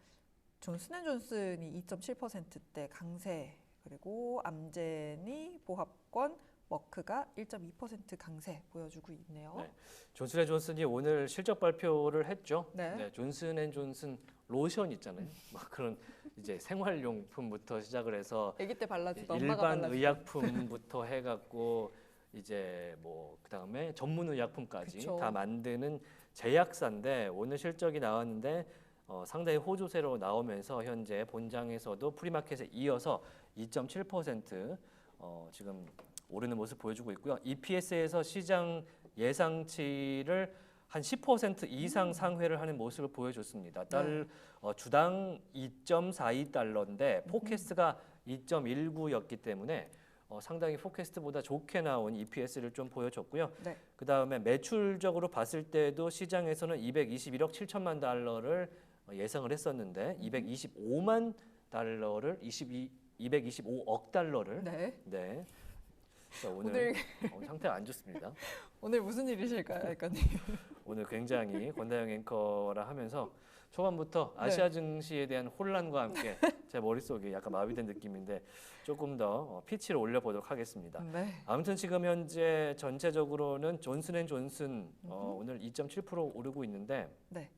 존슨앤존슨이 2.7%대 강세, 그리고 암젠이 보합권, 머크가 1.2% 강세 보여주고 있네요. 네. 존슨앤존슨이 오늘 실적 발표를 했죠. 네. 존슨앤존슨 로션 있잖아요. 막 그런 이제 생활용품부터 시작을 해서 아기 때 발라주던 엄마가 일반 발라주던. 의약품부터 해갖고 이제 뭐 그다음에 전문 의약품까지 그쵸. 다 만드는 제약사인데 오늘 실적이 나왔는데 상당히 호조세로 나오면서 현재 본장에서도 프리마켓에 이어서 2.7% 지금 오르는 모습 보여주고 있고요. EPS에서 시장 예상치를 한 10% 이상 상회를 하는 모습을 보여줬습니다. 주당 2.42달러인데 포캐스트가 2.19였기 때문에 상당히 포캐스트보다 좋게 나온 EPS를 좀 보여줬고요. 네. 그다음에 매출적으로 봤을 때도 시장에서는 221억 7천만 달러를 예상을 했었는데 225만 달러를 225억 달러를 네. 오늘 상태가 안 좋습니다. 오늘 무슨 일이실까요, 알까님? 오늘 굉장히 권다영 앵커라 하면서 초반부터 아시아 증시에 대한 혼란과 함께 제 머릿속이 약간 마비된 느낌인데 조금 더 피치를 올려보도록 하겠습니다. 네. 아무튼 지금 현재 전체적으로는 존슨앤존슨 오늘 2.7% 오르고 있는데 네.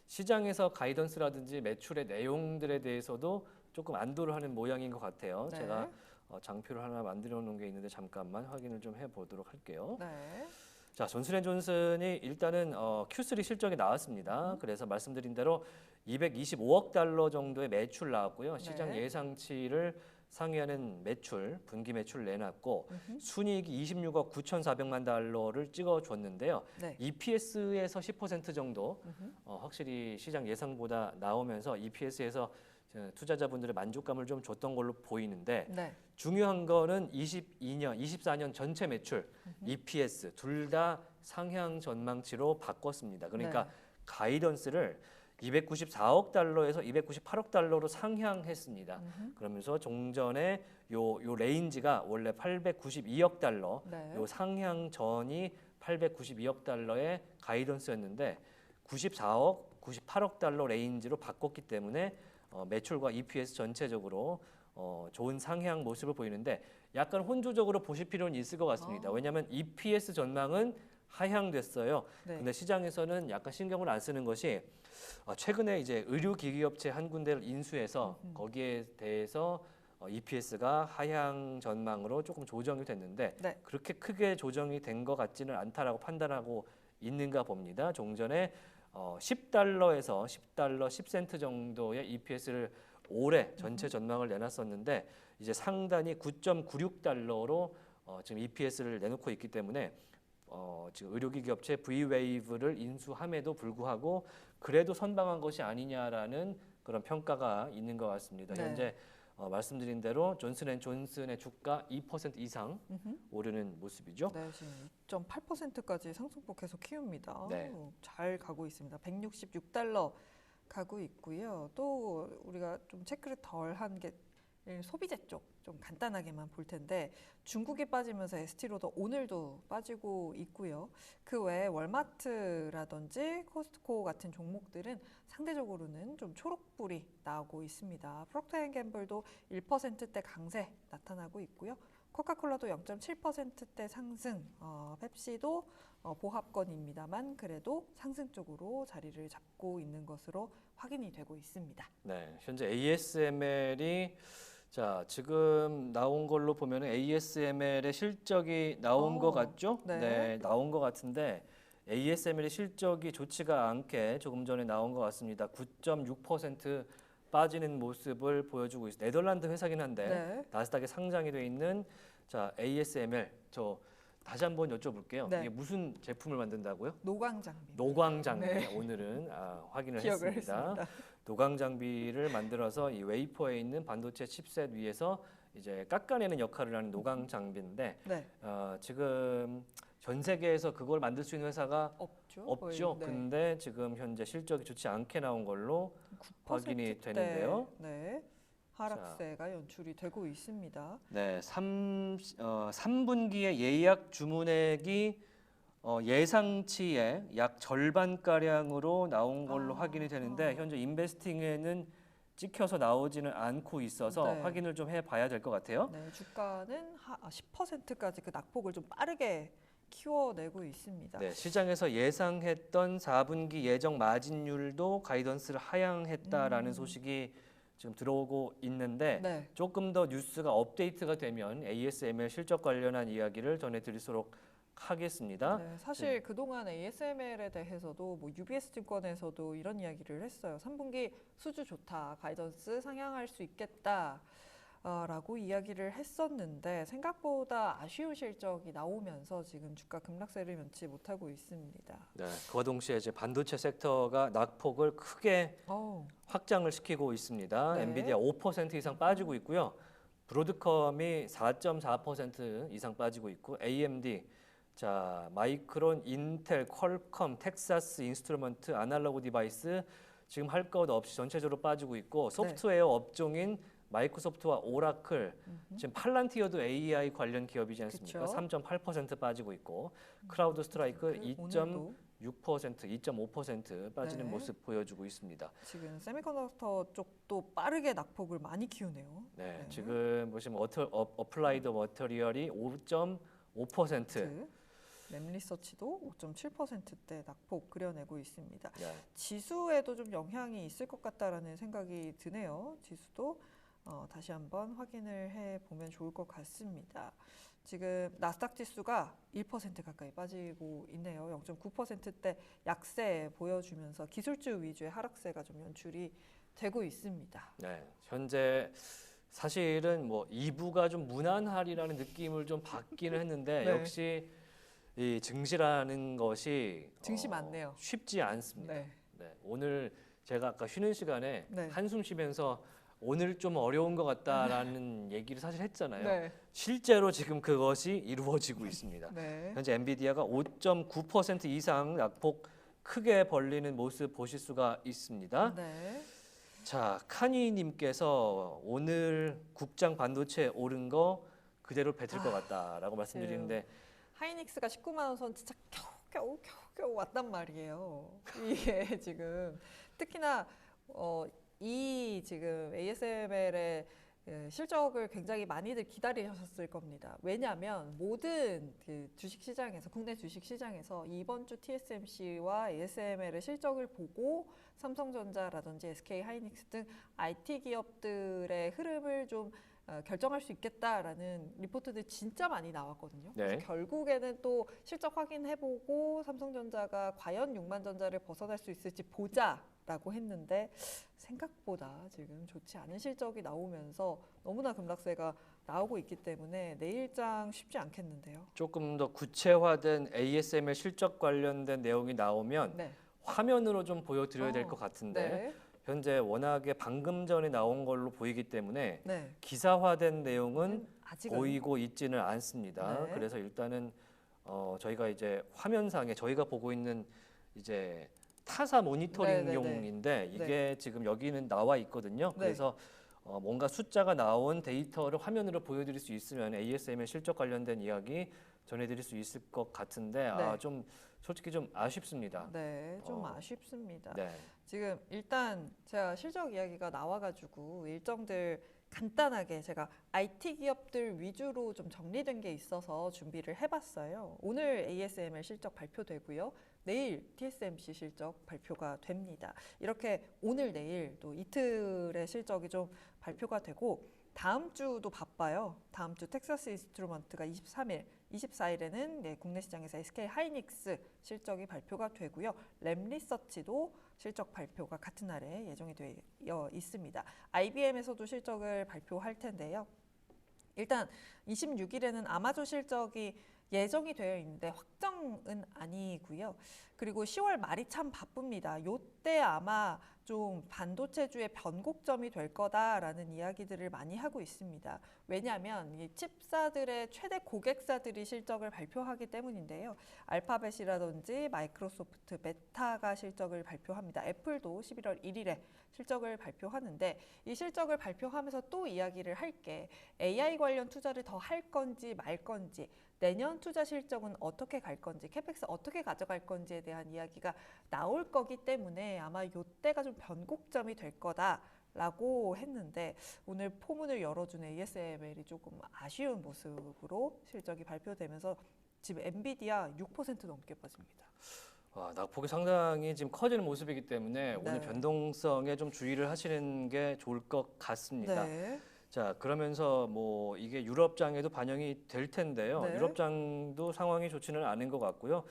시장에서 가이던스라든지 매출의 내용들에 대해서도 조금 안도를 하는 모양인 것 같아요. 네. 제가 장표를 하나 만들어 놓은 게 있는데 잠깐만 확인을 좀 해보도록 할게요. 네. 자, 존슨앤존슨이 일단은 Q3 실적이 나왔습니다. 그래서 말씀드린 대로 225억 달러 정도의 매출 나왔고요. 시장 네. 예상치를 상회하는 매출, 분기 매출을 내놨고 순이익이 26억 9,400만 달러를 찍어줬는데요. 네. EPS에서 10% 정도 확실히 시장 예상보다 나오면서 EPS에서 투자자분들의 만족감을 좀 줬던 걸로 보이는데 네. 중요한 거는 24년 전체 매출, EPS 둘 다 상향 전망치로 바꿨습니다. 그러니까 네. 가이던스를 294억 달러에서 298억 달러로 상향했습니다. 그러면서 종전에 요 레인지가 원래 892억 달러, 네. 요 상향 전이 892억 달러의 가이던스였는데 94억, 98억 달러 레인지로 바꿨기 때문에 매출과 EPS 전체적으로 좋은 상향 모습을 보이는데 약간 혼조적으로 보실 필요는 있을 것 같습니다. 왜냐하면 EPS 전망은 하향됐어요. 네. 근데 시장에서는 약간 신경을 안 쓰는 것이 최근에 이제 의료기기업체 한 군데를 인수해서 거기에 대해서 EPS가 하향 전망으로 조금 조정이 됐는데 네. 그렇게 크게 조정이 된 것 같지는 않다라고 판단하고 있는가 봅니다. 종전에 10달러에서 10달러 10센트 정도의 EPS를 올해 전체 전망을 내놨었는데 이제 상단이 9.96달러로 지금 EPS를 내놓고 있기 때문에 지금 의료기기 업체 V-Wave를 인수함에도 불구하고 그래도 선방한 것이 아니냐라는 그런 평가가 있는 것 같습니다. 네. 현재 말씀드린 대로 존슨앤존슨의 주가 2% 이상 오르는 모습이죠. 네, 지금 2.8%까지 상승폭 계속 키웁니다. 네. 잘 가고 있습니다. 166달러 가고 있고요. 또 우리가 좀 체크를 덜 한 게 소비재 쪽. 좀 간단하게만 볼 텐데 중국이 빠지면서 에스티로더 오늘도 빠지고 있고요. 그 외에 월마트라든지 코스트코 같은 종목들은 상대적으로는 좀 초록불이 나오고 있습니다. 프록터앤갬블도 1%대 강세 나타나고 있고요. 코카콜라도 0.7%대 상승, 펩시도 보합권입니다만 그래도 상승 쪽으로 자리를 잡고 있는 것으로 확인이 되고 있습니다. 네, 현재 ASML이 자 지금 나온 걸로 보면은 ASML의 실적이 나온 것 같죠? 네. 네, 나온 것 같은데 ASML의 실적이 좋지가 않게 조금 전에 나온 것 같습니다. 9.6% 빠지는 모습을 보여주고 있습니다. 네덜란드 회사긴 한데 네. 나스닥에 상장이 돼 있는 자 ASML 저 다시 한번 여쭤볼게요. 네. 이게 무슨 제품을 만든다고요? 노광 장비. 노광 장비. 네. 오늘은 확인을 기억을 했습니다. 노광 장비를 만들어서 이 웨이퍼에 있는 반도체 칩셋 위에서 이제 깎아내는 역할을 하는 노광 장비인데 네. 지금 전 세계에서 그걸 만들 수 있는 회사가 없죠. 없죠. 네. 근데 지금 현재 실적이 좋지 않게 나온 걸로 9%대, 확인이 되는데요. 네. 하락세가 연출이 되고 있습니다. 네, 3분기의 예약 주문액이 예상치의 약 절반가량으로 나온 걸로 확인이 되는데 현재 인베스팅에는 찍혀서 나오지는 않고 있어서 네. 확인을 좀 해봐야 될 것 같아요. 네, 주가는 10%까지 그 낙폭을 좀 빠르게 키워내고 있습니다. 네, 시장에서 예상했던 4분기 예정 마진율도 가이던스를 하향했다라는 소식이 지금 들어오고 있는데 네. 조금 더 뉴스가 업데이트가 되면 ASML 실적 관련한 이야기를 전해드리도록 하겠습니다. 네, 사실 그동안 ASML에 대해서도 뭐 UBS 증권에서도 이런 이야기를 했어요. 3분기 수주 좋다, 가이던스 상향할 수 있겠다. 라고 이야기를 했었는데 생각보다 아쉬운 실적이 나오면서 지금 주가 급락세를 면치 못하고 있습니다. 네, 그와 동시에 이제 반도체 섹터가 낙폭을 크게 확장을 시키고 있습니다. 네. 엔비디아 5% 이상 빠지고 있고요. 브로드컴이 4.4% 이상 빠지고 있고 AMD, 자 마이크론, 인텔, 퀄컴, 텍사스 인스트루먼트, 아날로그 디바이스 지금 할 것 없이 전체적으로 빠지고 있고 소프트웨어 업종인 마이크로소프트와 오라클, 지금 팔란티어도 AI 관련 기업이지 않습니까? 3.8% 빠지고 있고 크라우드 스트라이크 2.6%, 2.5% 빠지는 네. 모습 보여주고 있습니다. 지금 세미컨덕터 쪽도 빠르게 낙폭을 많이 키우네요. 네, 지금 보시면 어플라이드 머터리얼이 5.5%. 램리서치도 5.7%대 낙폭 그려내고 있습니다. 네. 지수에도 좀 영향이 있을 것 같다라는 생각이 드네요. 지수도 다시 한번 확인을 해보면 좋을 것 같습니다. 지금 나스닥 지수가 1% 가까이 빠지고 있네요. 0.9%대 약세 보여주면서 기술주 위주의 하락세가 좀 연출이 되고 있습니다. 네, 현재 사실은 뭐 2부가 좀 무난하리라는 느낌을 좀 받기는 했는데 네. 역시 이 증시라는 것이 증시 많네요. 쉽지 않습니다. 네. 네, 오늘 제가 아까 쉬는 시간에 네. 한숨 쉬면서 오늘 좀 어려운 것 같다라는 얘기를 사실 했잖아요. 네. 실제로 지금 그것이 이루어지고 있습니다. 네. 현재 엔비디아가 5.9% 이상 낙폭 크게 벌리는 모습 보실 수가 있습니다. 네. 자, 카니님께서 오늘 국장 반도체 오른 거 그대로 뱉을 것 같다라고 말씀드리는데 하이닉스가 19만 원 선 진짜 겨우 왔단 말이에요. 이게 지금 특히나 이 지금 ASML의 실적을 굉장히 많이들 기다리셨을 겁니다. 왜냐하면 모든 그 주식시장에서 국내 주식시장에서 이번 주 TSMC와 ASML의 실적을 보고 삼성전자라든지 SK하이닉스 등 IT 기업들의 흐름을 좀 결정할 수 있겠다라는 리포트들이 진짜 많이 나왔거든요. 네. 그래서 결국에는 또 실적 확인해보고 삼성전자가 과연 6만 전자를 벗어날 수 있을지 보자라고 했는데 생각보다 지금 좋지 않은 실적이 나오면서 너무나 급락세가 나오고 있기 때문에 내일장 쉽지 않겠는데요. 조금 더 구체화된 ASML 실적 관련된 내용이 나오면 네. 화면으로 좀 보여드려야 될 것 같은데 네. 현재 워낙에 방금 전에 나온 걸로 보이기 때문에 네. 기사화된 내용은 아직은 보이고 있지는 않습니다. 네. 그래서 일단은 저희가 이제 화면상에 저희가 보고 있는 이제 타사 모니터링용인데 이게 지금 여기는 나와 있거든요. 네. 그래서 뭔가 숫자가 나온 데이터를 화면으로 보여드릴 수 있으면 ASML 실적 관련된 이야기 전해드릴 수 있을 것 같은데 네. 좀 솔직히 좀 아쉽습니다. 네, 좀 아쉽습니다. 네. 지금 일단 제가 실적 이야기가 나와가지고 일정들 간단하게 제가 IT 기업들 위주로 좀 정리된 게 있어서 준비를 해봤어요. 오늘 ASML 실적 발표되고요. 내일 TSMC 실적 발표가 됩니다. 이렇게 오늘 내일 또 이틀의 실적이 좀 발표가 되고 다음 주도 바빠요. 다음 주 텍사스 인스트루먼트가 23일, 24일에는 국내 시장에서 SK 하이닉스 실적이 발표가 되고요. 램리서치도 실적 발표가 같은 날에 예정이 되어 있습니다. IBM에서도 실적을 발표할 텐데요. 일단 26일에는 아마존 실적이 예정이 되어 있는데 확정은 아니고요. 그리고 10월 말이 참 바쁩니다. 요때 아마 좀 반도체주의 변곡점이 될 거다라는 이야기들을 많이 하고 있습니다. 왜냐하면 이 칩사들의 최대 고객사들이 실적을 발표하기 때문인데요. 알파벳이라든지 마이크로소프트, 메타가 실적을 발표합니다. 애플도 11월 1일에 실적을 발표하는데 이 실적을 발표하면서 또 이야기를 할 게 AI 관련 투자를 더 할 건지 말 건지 내년 투자 실적은 어떻게 갈 건지 캐펙스 어떻게 가져갈 건지에 대한 이야기가 나올 거기 때문에 아마 이때가 좀 변곡점이 될 거다라고 했는데 오늘 포문을 열어준 ASML이 조금 아쉬운 모습으로 실적이 발표되면서 지금 엔비디아 6% 넘게 빠집니다. 낙폭이 상당히 지금 커지는 모습이기 때문에 네. 오늘 변동성에 좀 주의를 하시는 게 좋을 것 같습니다. 네. 자, 그러면서 뭐 이게 유럽장에도 반영이 될 텐데요. 네. 유럽장도 상황이 좋지는 않은 것 같고요.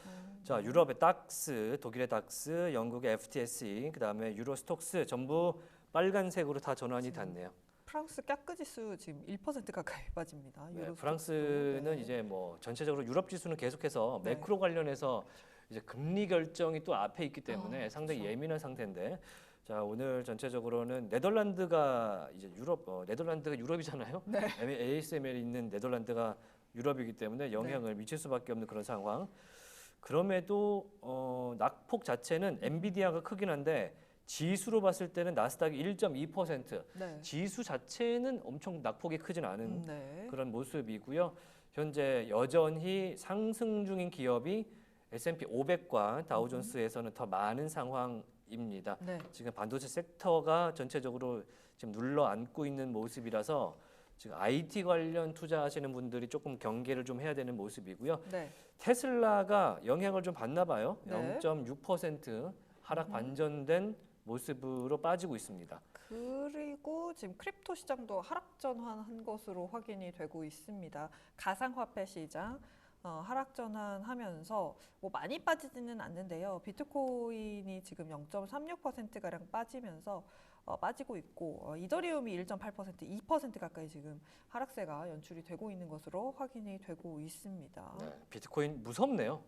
자, 유럽의 닥스, 독일의 닥스, 영국의 FTSE, 그다음에 유로스톡스 전부 빨간색으로 다 전환이 됐네요. 프랑스 깍그 지수 지금 1% 가까이 빠집니다. 네, 프랑스는 네. 이제 뭐 전체적으로 유럽 지수는 계속해서 네. 매크로 관련해서 이제 금리 결정이 또 앞에 있기 때문에 상당히 그렇죠. 예민한 상태인데, 자, 오늘 전체적으로는 네덜란드가 이제 네덜란드가 유럽이잖아요. 네. ASML이 있는 네덜란드가 유럽이기 때문에 영향을 미칠 수밖에 없는 그런 상황. 그럼에도 낙폭 자체는 엔비디아가 크긴 한데 지수로 봤을 때는 나스닥이 1.2%, 네. 지수 자체는 엄청 낙폭이 크진 않은 네. 그런 모습이고요. 현재 여전히 상승 중인 기업이 S&P 500과 다우존스에서는 더 많은 상황입니다. 네. 지금 반도체 섹터가 전체적으로 지금 눌러 앉고 있는 모습이라서 지금 IT 관련 투자하시는 분들이 조금 경계를 좀 해야 되는 모습이고요. 네. 테슬라가 영향을 좀 받나 봐요. 네. 0.6% 하락 반전된 모습으로 빠지고 있습니다. 그리고 지금 크립토 시장도 하락 전환한 것으로 확인이 되고 있습니다. 가상화폐 시장 하락 전환하면서 뭐 많이 빠지지는 않는데요. 비트코인이 지금 0.36%가량 빠지면서 빠지고 있고 이더리움이 1.8%, 2% 가까이 지금 하락세가 연출이 되고 있는 것으로 확인이 되고 있습니다. 네, 비트코인 무섭네요.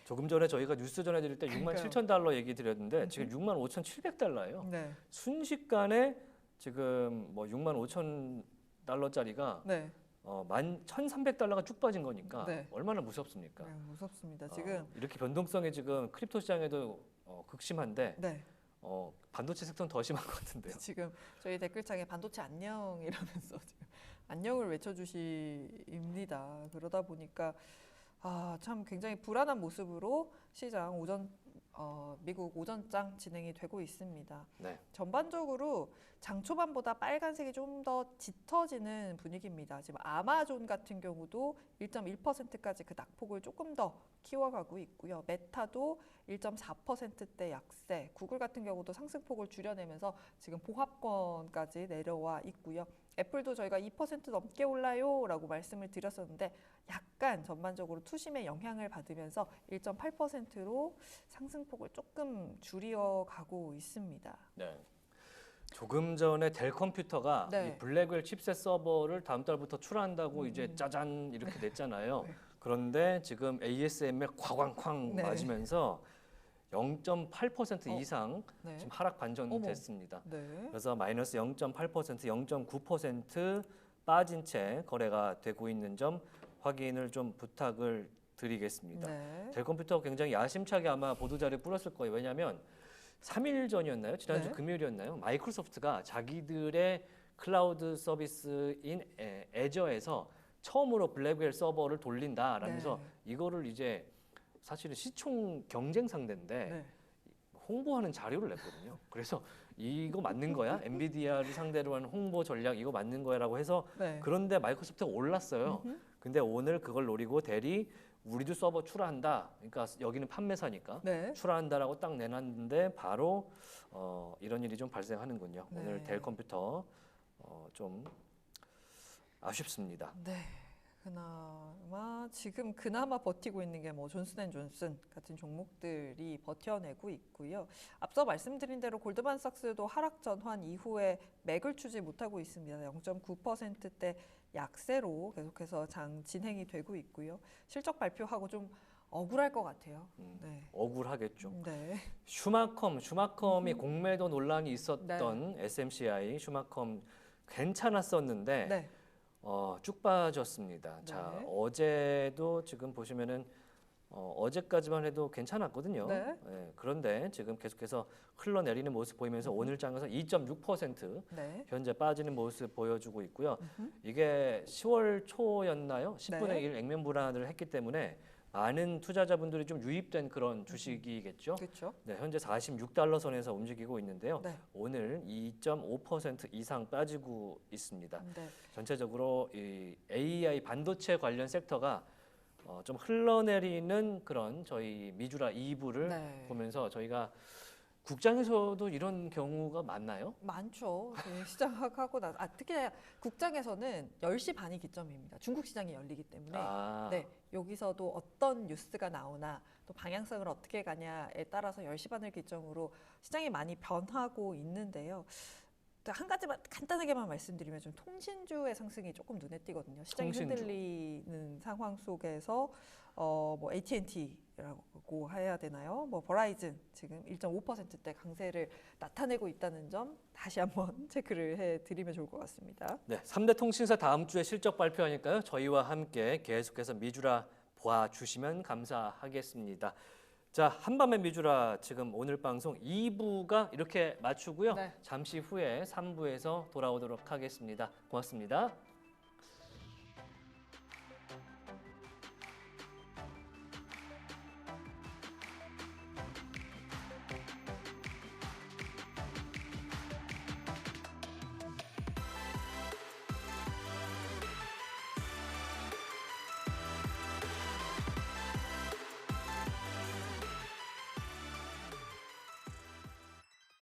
조금 전에 저희가 뉴스 전해드릴 때 그러니까요. 67,000달러 얘기 드렸는데 지금 65,700달러예요. 네. 순식간에 지금 뭐 65,000달러짜리가 네. 1,300달러가 쭉 빠진 거니까 네. 얼마나 무섭습니까? 네, 무섭습니다. 지금 이렇게 변동성이 지금 크립토 시장에도 극심한데 네. 반도체 섹터는 더 심한 것 같은데요. 지금 저희 댓글창에 반도체 안녕 이러면서 지금 안녕을 외쳐주십니다. 그러다 보니까 참 굉장히 불안한 모습으로 시장 미국 오전장 진행이 되고 있습니다. 네. 전반적으로 장 초반보다 빨간색이 좀 더 짙어지는 분위기입니다. 지금 아마존 같은 경우도 1.1%까지 그 낙폭을 조금 더 키워가고 있고요. 메타도 1.4%대 약세, 구글 같은 경우도 상승폭을 줄여내면서 지금 보합권까지 내려와 있고요. 애플도 저희가 2% 넘게 올라요 라고 말씀을 드렸었는데 약간 전반적으로 투심의 영향을 받으면서 1.8%로 상승폭을 조금 줄여가고 있습니다. 네. 조금 전에 델 컴퓨터가 네. 이 블랙웰 칩셋 서버를 다음 달부터 출하한다고 이제 짜잔 이렇게 냈잖아요. 네. 그런데 지금 ASML 쾅쾅쾅 네. 맞으면서 0.8% 이상 네. 지금 하락 반전됐습니다. 네. 그래서 마이너스 0.8%, 0.9% 빠진 채 거래가 되고 있는 점 확인을 좀 부탁을 드리겠습니다. 네. 델 컴퓨터 굉장히 야심차게 아마 보도자료 뿌렸을 거예요. 왜냐하면 3일 전이었나요? 지난주 네. 금요일이었나요? 마이크로소프트가 자기들의 클라우드 서비스인 애저에서 처음으로 블랙웰 서버를 돌린다라면서 이거를 이제 사실은 시총 경쟁 상대인데 홍보하는 자료를 냈거든요. 그래서 이거 맞는 거야? 엔비디아를 상대로 하는 홍보 전략 이거 맞는 거야라고 해서 그런데 마이크로소프트가 올랐어요. 근데 오늘 그걸 노리고 대리 우리도 서버 출하한다. 그러니까 여기는 판매사니까 출하한다라고 딱 내놨는데 바로 이런 일이 좀 발생하는군요. 오늘 델 컴퓨터 좀 아쉽습니다. 네. 그나마 버티고 있는 게 뭐 존슨앤존슨 같은 종목들이 버텨내고 있고요. 앞서 말씀드린 대로 골드만삭스도 하락 전환 이후에 맥을 추지 못하고 있습니다. 0.9%대 약세로 계속해서 장 진행이 되고 있고요. 실적 발표하고 좀 억울할 것 같아요. 억울하겠죠. 슈마컴이 공매도 논란이 있었던 SMCI 슈마컴 괜찮았었는데 쭉 빠졌습니다. 자, 어제도 지금 보시면은 어제까지만 해도 괜찮았거든요. 그런데 지금 계속해서 흘러내리는 모습 보이면서 오늘 장에서 2.6% 현재 빠지는 모습 보여주고 있고요. 이게 10월 초였나요? 10분의 1 액면 불안을 했기 때문에 많은 투자자분들이 좀 유입된 그런 주식이겠죠. 현재 46달러 선에서 움직이고 있는데요. 오늘 2.5% 이상 빠지고 있습니다. 전체적으로 이 AI 반도체 관련 섹터가 좀 흘러내리는 그런 저희 미주라 2부를 보면서 저희가 국장에서도 이런 경우가 많나요? 많죠. 시작하고 특히 국장에서는 10시 반이 기점입니다. 중국 시장이 열리기 때문에 여기서도 어떤 뉴스가 나오나 또 방향성을 어떻게 가냐에 따라서 10시 반을 기점으로 시장이 많이 변하고 있는데요. 한 가지만 간단하게만 말씀드리면 좀 통신주의 상승이 조금 눈에 띄거든요. 시장이 흔들리는 상황 속에서 뭐 AT&T라고 해야 되나요? 뭐 버라이즌 지금 1.5%대 강세를 나타내고 있다는 점 다시 한번 체크를 해드리면 좋을 것 같습니다. 3대 통신사 다음 주에 실적 발표하니까요. 저희와 함께 계속해서 미주라 봐주시면 감사하겠습니다. 자, 한밤의 미주라 지금 오늘 방송 2부가 이렇게 마치고요. 잠시 후에 3부에서 돌아오도록 하겠습니다. 고맙습니다.